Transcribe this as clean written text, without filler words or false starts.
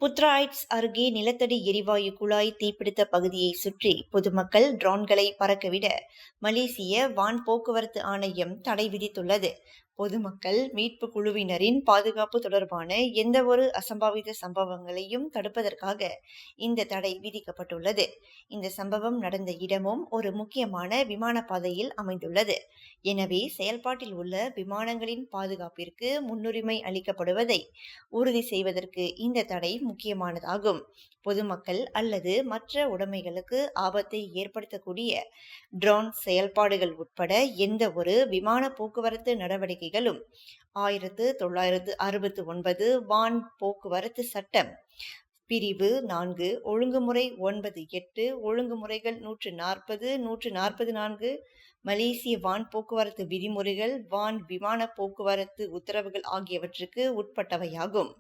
புத்ராய்ட்ஸ் அருகே நிலத்தடி எரிவாயு குழாய் தீப்பிடித்த பகுதியை சுற்றி பொதுமக்கள் ட்ரோன்களை பறக்கவிட மலேசிய வான் போக்குவரத்து ஆணையம் தடை விதித்துள்ளது. பொதுமக்கள் மீட்பு குழுவினரின் பாதுகாப்பு தொடர்பான எந்தவொரு அசம்பாவித சம்பவங்களையும் தடுப்பதற்காக இந்த தடை விதிக்கப்பட்டுள்ளது. இந்த சம்பவம் நடந்த இடமும் ஒரு முக்கியமான விமான பாதையில் அமைந்துள்ளது. எனவே செயல்பாட்டில் உள்ள விமானங்களின் பாதுகாப்பிற்கு முன்னுரிமை அளிக்கப்படுவதை உறுதி செய்வதற்கு இந்த தடை முக்கியமானதாகும். பொதுமக்கள் அல்லது மற்ற உடைமைகளுக்கு ஆபத்தை ஏற்படுத்தக்கூடிய ட்ரோன் செயல்பாடுகள் உட்பட எந்த ஒரு விமான போக்குவரத்து நடவடிக்கைகளும் 1969 வான் போக்குவரத்து சட்டம் பிரிவு 4 ஒழுங்குமுறை 9(8) ஒழுங்குமுறைகள் 140, 144 மலேசிய வான் போக்குவரத்து விதிமுறைகள் வான் விமான போக்குவரத்து உத்தரவுகள் ஆகியவற்றுக்கு உட்பட்டவையாகும்.